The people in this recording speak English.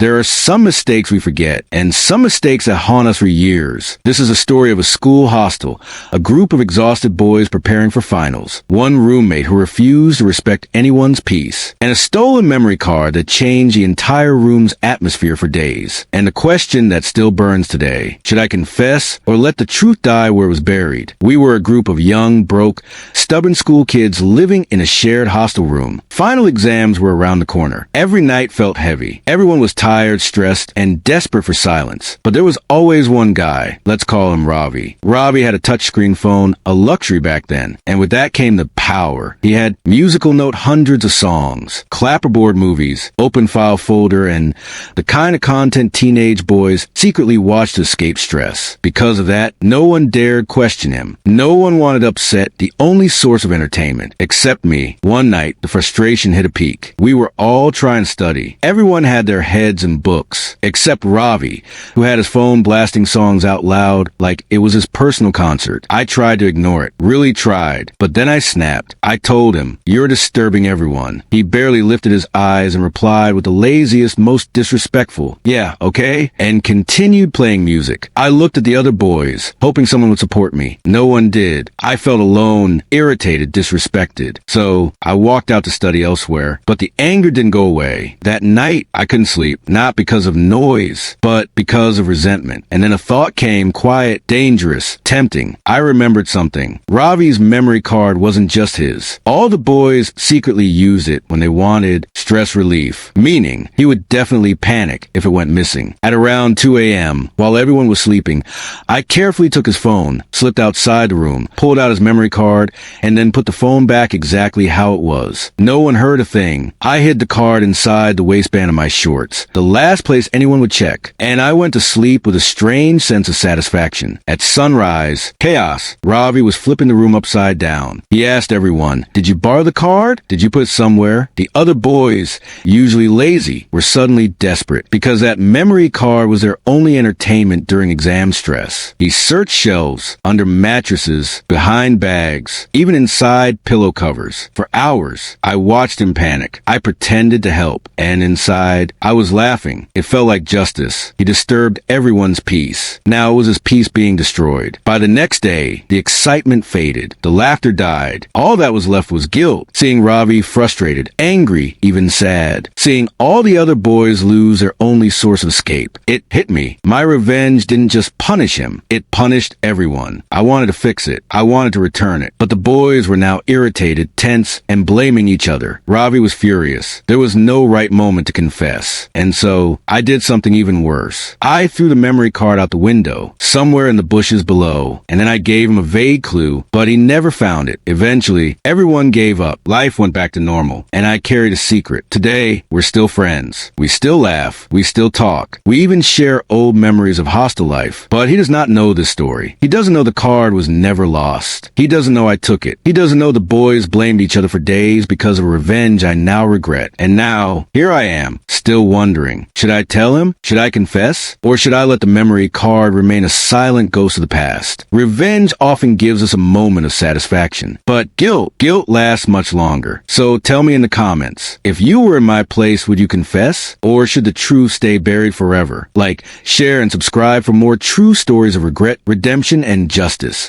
There are some mistakes we forget, and some mistakes that haunt us for years. This is a story of a school hostel, a group of exhausted boys preparing for finals, one roommate who refused to respect anyone's peace, and a stolen memory card that changed the entire room's atmosphere for days. And the question that still burns today: should I confess or let the truth die where it was buried? We were a group of young, broke, stubborn school kids living in a shared hostel room. Final exams were around the corner. Every night felt heavy. Everyone was tired, stressed, and desperate for silence. But there was always one guy. Let's call him Ravi. Ravi had a touchscreen phone, a luxury back then, and with that came the power. He had musical note hundreds of songs, clapperboard movies, open file folder, and the kind of content teenage boys secretly watched to escape stress. Because of that, no one dared question him. No one wanted to upset the only source of entertainment, except me. One night, the frustration hit a peak. We were all trying to study. Everyone had their heads in books, except Ravi, who had his phone blasting songs out loud like it was his personal concert. I tried to ignore it, really tried, but then I snapped. I told him, "You're disturbing everyone." He barely lifted his eyes and replied with the laziest, most disrespectful, "Yeah, okay," and continued playing music. I looked at the other boys, hoping someone would support me. No one did. I felt alone, irritated, disrespected. So I walked out to study elsewhere, but the anger didn't go away. That night, I couldn't sleep, not because of noise, but because of resentment. And then a thought came, quiet, dangerous, tempting. I remembered something. Ravi's memory card wasn't just his. All the boys secretly used it when they wanted stress relief, meaning he would definitely panic if it went missing. At around 2 a.m., while everyone was sleeping, I carefully took his phone, slipped outside the room, pulled out his memory card, and then put the phone back exactly how it was. No one heard a thing. I hid the card inside the waistband of my shorts, the last place anyone would check, and I went to sleep with a strange sense of satisfaction. At sunrise, chaos. Ravi was flipping the room upside down. He asked everyone, "Did you borrow the card? Did you put it somewhere?" The other boys, usually lazy, were suddenly desperate because that memory card was their only entertainment during exam stress. He searched shelves, under mattresses, behind bags, even inside pillow covers. For hours, I watched him panic. I pretended to help, and inside, I was laughing. It felt like justice. He disturbed everyone's peace. Now it was his peace being destroyed. By the next day, the excitement faded. The laughter died. All that was left was guilt. Seeing Ravi frustrated, angry, even sad. Seeing all the other boys lose their only source of escape. It hit me. My revenge didn't just punish him. It punished everyone. I wanted to fix it. I wanted to return it. But the boys were now irritated, tense, and blaming each other. Ravi was furious. There was no right moment to confess. And so, I did something even worse. I threw the memory card out the window, somewhere in the bushes below, and then I gave him a vague clue, but he never found it. Eventually, everyone gave up. Life went back to normal, and I carried a secret. Today, we're still friends. We still laugh. We still talk. We even share old memories of hostel life. But he does not know this story. He doesn't know the card was never lost. He doesn't know I took it. He doesn't know the boys blamed each other for days because of a revenge I now regret. And now, here I am, still wondering. Should I tell him? Should I confess? Or should I let the memory card remain a silent ghost of the past? Revenge often gives us a moment of satisfaction. But guilt lasts much longer. So tell me in the comments, if you were in my place, would you confess? Or should the truth stay buried forever? Like, share, and subscribe for more true stories of regret, redemption, and justice.